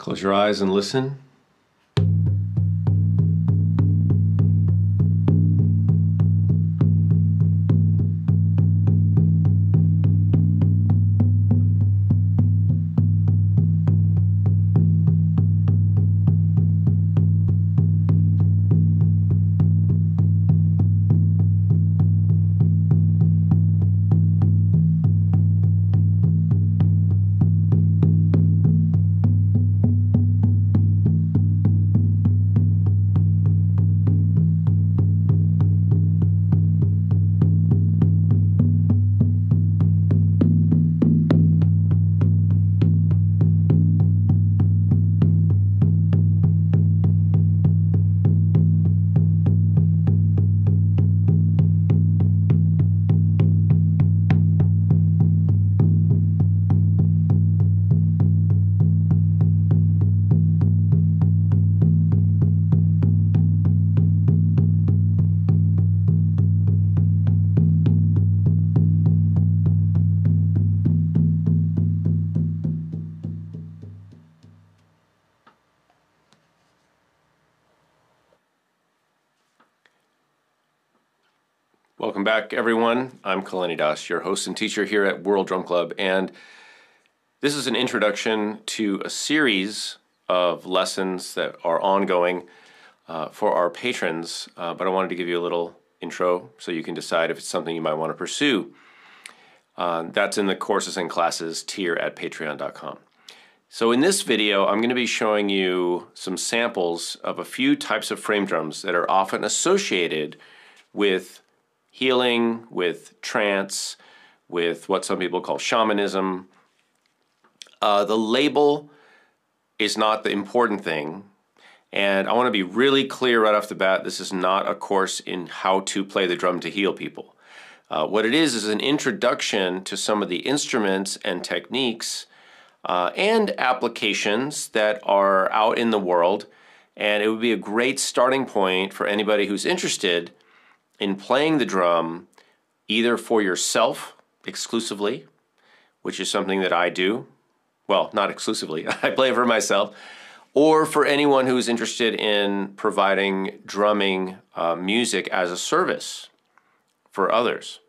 Close your eyes and listen. Welcome back, everyone. I'm Kalani, your host and teacher here at World Drum Club, and this is an introduction to a series of lessons that are ongoing for our patrons, but I wanted to give you a little intro so you can decide if it's something you might want to pursue. That's in the courses and classes tier at patreon.com. So in this video, I'm going to be showing you some samples of a few types of frame drums that are often associated with healing, with trance, with what some people call shamanism. The label is not the important thing, and I want to be really clear right off the bat, this is not a course in how to play the drum to heal people. What it is an introduction to some of the instruments and techniques and applications that are out in the world, and it would be a great starting point for anybody who's interested in playing the drum either for yourself exclusively, which is something that I do. Well, not exclusively, I play for myself, or for anyone who's interested in providing drumming music as a service for others.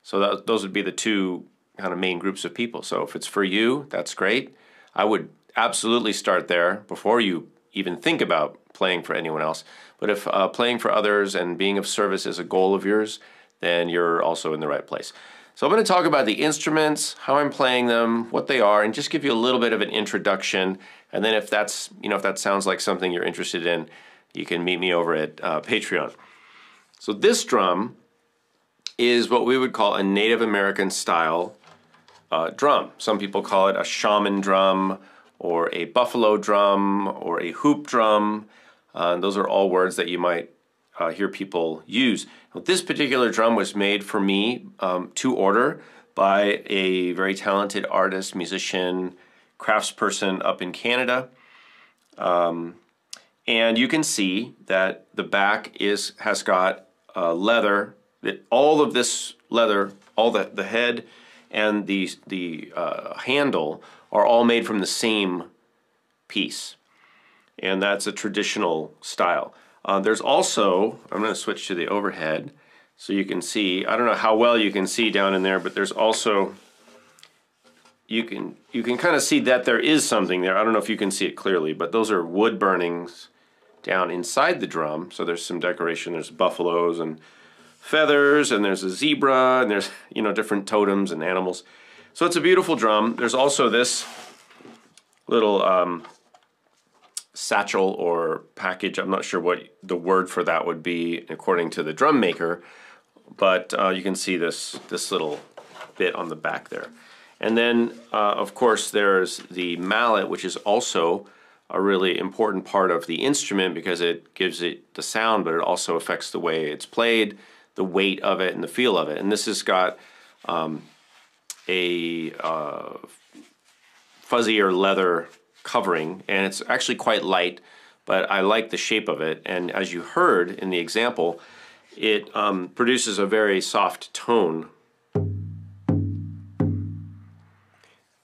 So those would be the two kind of main groups of people. So if it's for you, that's great. I would absolutely start there before you even think about playing for anyone else. But if playing for others and being of service is a goal of yours, then you're also in the right place. So I'm going to talk about the instruments, how I'm playing them, what they are, and just give you a little bit of an introduction. And then if that's, if that sounds like something you're interested in, you can meet me over at Patreon. So this drum is what we would call a Native American style drum. Some people call it a shaman drum, or a buffalo drum, or a hoop drum. Those are all words that you might hear people use. Now, this particular drum was made for me to order by a very talented artist, musician, craftsperson up in Canada. And you can see that the back has got leather. All of this leather, all the head and the handle are all made from the same piece. And that's a traditional style. There's also, I'm going to switch to the overhead so you can see, I don't know how well you can see down in there, but there's also, you can kind of see that there is something there. I don't know if you can see it clearly, but those are wood burnings down inside the drum. So there's some decoration, there's buffaloes and feathers, and there's a zebra, and there's, different totems and animals. So it's a beautiful drum. There's also this little satchel or package. I'm not sure what the word for that would be according to the drum maker, but you can see this little bit on the back there. And then, of course, there's the mallet, which is also a really important part of the instrument because it gives it the sound, but it also affects the way it's played, the weight of it, and the feel of it. And this has got a fuzzier leather covering, and it's actually quite light, but I like the shape of it. And as you heard in the example, it produces a very soft tone.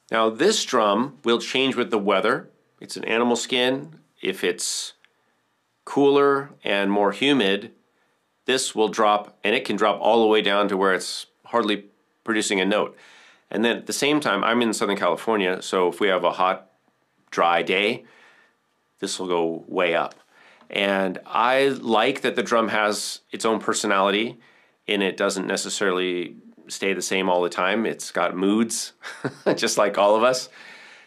Now this drum will change with the weather. It's an animal skin. If it's cooler and more humid, this will drop, and it can drop all the way down to where it's hardly producing a note. And then at the same time, I'm in Southern California, so if we have a hot, dry day, this will go way up. And I like that the drum has its own personality, and it doesn't necessarily stay the same all the time. It's got moods, just like all of us.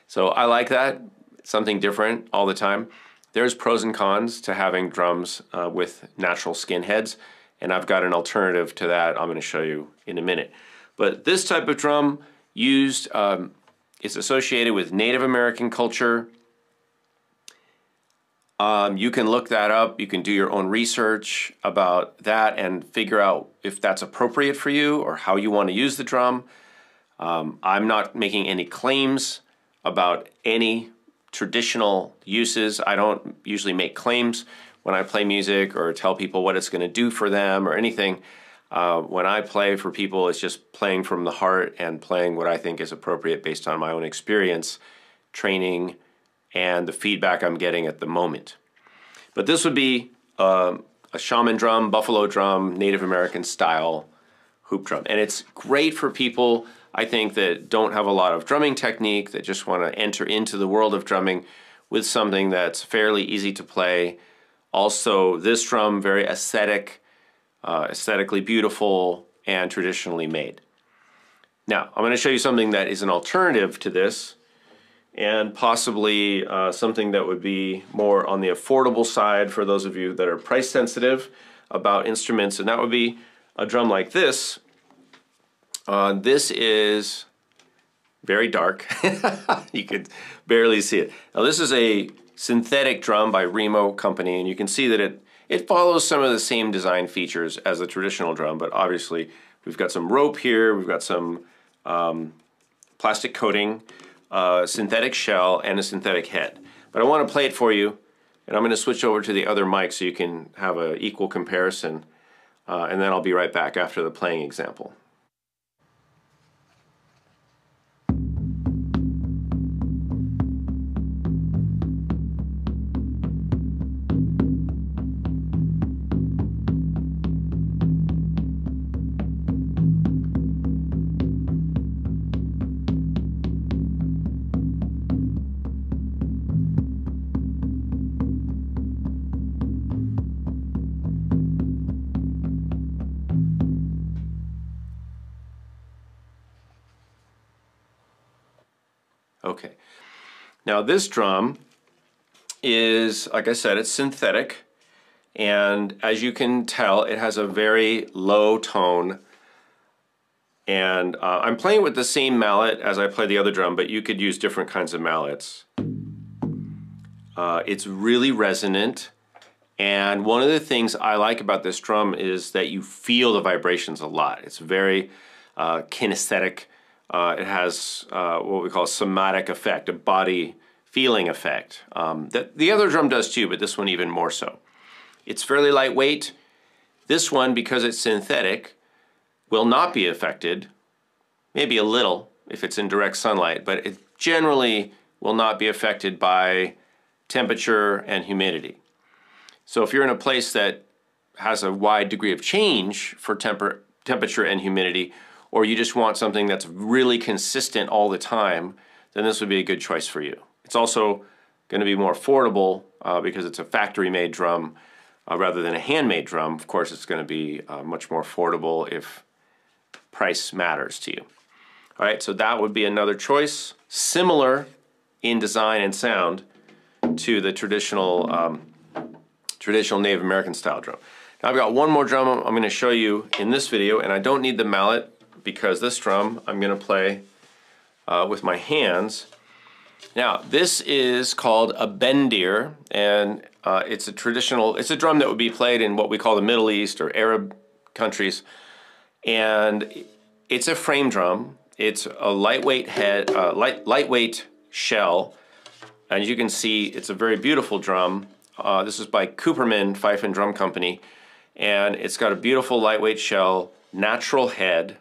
So I like that, something different all the time. There's pros and cons to having drums with natural skin heads, and I've got an alternative to that I'm going to show you in a minute. But this type of drum used, it's associated with Native American culture. You can look that up. You can do your own research about that and figure out if that's appropriate for you or how you want to use the drum. I'm not making any claims about any traditional uses. I don't usually make claims when I play music or tell people what it's going to do for them or anything. When I play for people, it's just playing from the heart and playing what I think is appropriate based on my own experience, training, and the feedback I'm getting at the moment. But this would be a shaman drum, buffalo drum, Native American style hoop drum. And it's great for people, I think, that don't have a lot of drumming technique, that just want to enter into the world of drumming with something that's fairly easy to play. Also, this drum, very aesthetic, aesthetically beautiful, and traditionally made. Now, I'm going to show you something that is an alternative to this, and possibly something that would be more on the affordable side for those of you that are price sensitive about instruments, and that would be a drum like this. This is very dark. You could barely see it. Now this is a synthetic drum by Remo Company, and you can see that it follows some of the same design features as the traditional drum, but obviously we've got some rope here, we've got some plastic coating, synthetic shell, and a synthetic head. But I want to play it for you, and I'm going to switch over to the other mic so you can have an equal comparison, and then I'll be right back after the playing example. Okay, now this drum is, like I said, it's synthetic, and as you can tell, it has a very low tone, and I'm playing with the same mallet as I play the other drum, but you could use different kinds of mallets. It's really resonant, and one of the things I like about this drum is that you feel the vibrations a lot. It's very kinesthetic. It has what we call a somatic effect, a body feeling effect. That the other drum does too, but this one even more so. It's fairly lightweight. This one, because it's synthetic, will not be affected, maybe a little if it's in direct sunlight, but it generally will not be affected by temperature and humidity. So if you're in a place that has a wide degree of change for temperature and humidity, or you just want something that's really consistent all the time, then this would be a good choice for you. It's also going to be more affordable because it's a factory-made drum rather than a handmade drum. Of course, it's going to be much more affordable if price matters to you. All right, so that would be another choice, similar in design and sound to the traditional Native American style drum. Now I've got one more drum I'm going to show you in this video, and I don't need the mallet because this drum I'm going to play with my hands. Now this is called a bendir, and it's a drum that would be played in what we call the Middle East or Arab countries, and it's a frame drum. It's a lightweight head, lightweight shell, and as you can see, it's a very beautiful drum. This is by Cooperman Fife and Drum Company, and it's got a beautiful lightweight shell, natural head,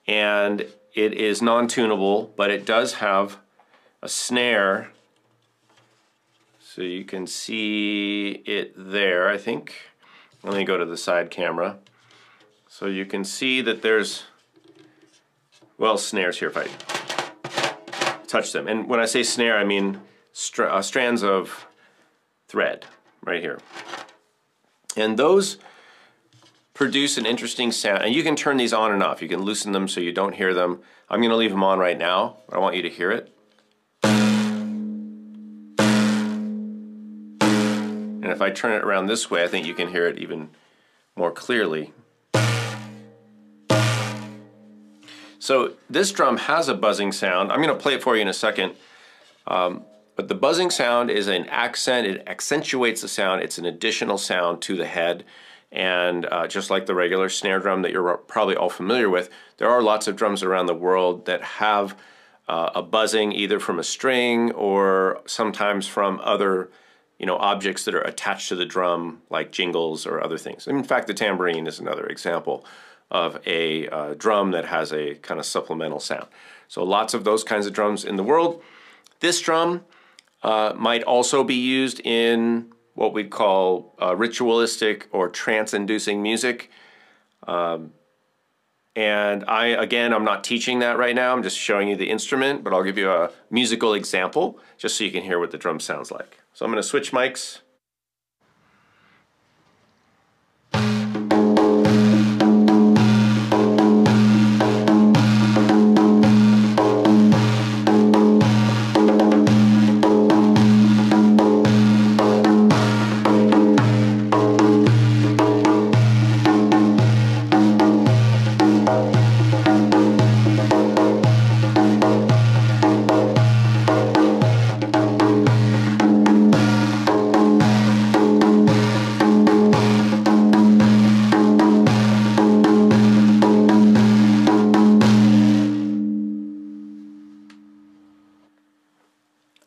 and it is non-tunable, but it does have a snare So you can see it there, I think. Let me go to the side camera. So you can see that there's, well, snares here if I touch them. And when I say snare, I mean strands of thread right here. And those produce an interesting sound. And you can turn these on and off. You can loosen them so you don't hear them. I'm going to leave them on right now. I want you to hear it. And if I turn it around this way, I think you can hear it even more clearly. So this drum has a buzzing sound. I'm going to play it for you in a second. But the buzzing sound is an accent. It accentuates the sound. It's an additional sound to the head. And just like the regular snare drum that you're probably all familiar with, there are lots of drums around the world that have a buzzing either from a string or sometimes from other objects that are attached to the drum, like jingles or other things. In fact, the tambourine is another example of a drum that has a kind of supplemental sound. So lots of those kinds of drums in the world. This drum might also be used in what we'd call ritualistic or trance-inducing music. And I'm not teaching that right now. I'm just showing you the instrument, but I'll give you a musical example just so you can hear what the drum sounds like. So I'm going to switch mics.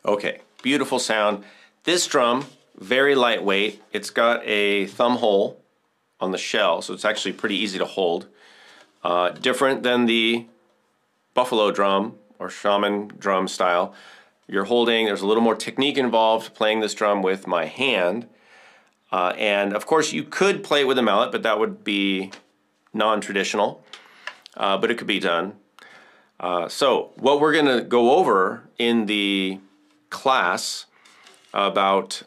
Okay, beautiful sound. This drum, very lightweight. It's got a thumb hole on the shell, so it's actually pretty easy to hold. Different than the buffalo drum or shaman drum style. There's a little more technique involved playing this drum with my hand. And of course you could play it with a mallet, but that would be non-traditional, but it could be done. So what we're going to go over in the class about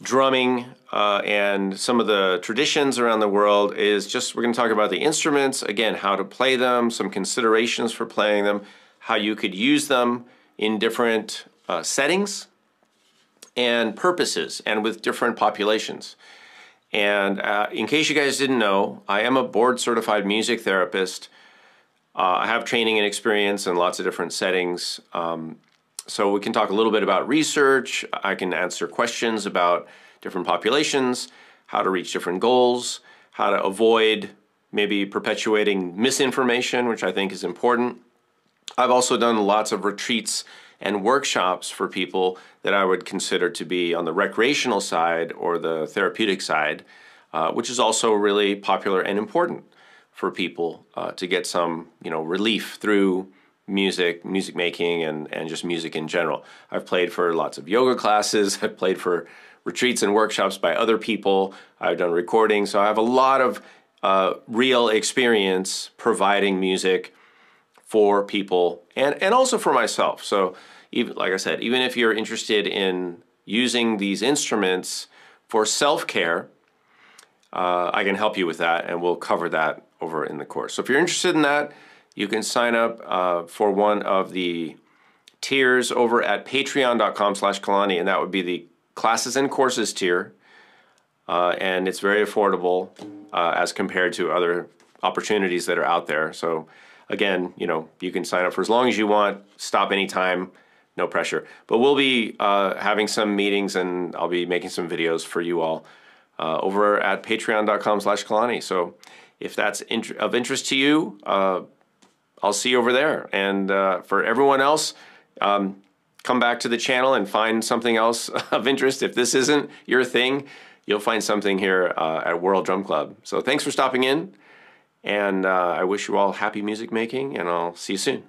drumming and some of the traditions around the world is just, we're going to talk about the instruments, again, how to play them, some considerations for playing them, how you could use them in different settings and purposes and with different populations. And in case you guys didn't know, I am a board certified music therapist. I have training and experience in lots of different settings. So we can talk a little bit about research. I can answer questions about different populations, how to reach different goals, how to avoid maybe perpetuating misinformation, which I think is important. I've also done lots of retreats and workshops for people that I would consider to be on the recreational side or the therapeutic side, which is also really popular and important for people to get some relief through music making, and just music in general. I've played for lots of yoga classes. I've played for retreats and workshops by other people. I've done recordings. So I have a lot of real experience providing music for people and also for myself. So even, like I said, even if you're interested in using these instruments for self-care, I can help you with that, and we'll cover that over in the course. So if you're interested in that, you can sign up for one of the tiers over at patreon.com/Kalani, and that would be the classes and courses tier. And it's very affordable as compared to other opportunities that are out there. So again, you can sign up for as long as you want, stop anytime, no pressure. But we'll be having some meetings, and I'll be making some videos for you all over at patreon.com/Kalani. So if that's of interest to you, I'll see you over there. And for everyone else, come back to the channel and find something else of interest. If this isn't your thing, you'll find something here at World Drum Club. So thanks for stopping in, and I wish you all happy music making, and I'll see you soon.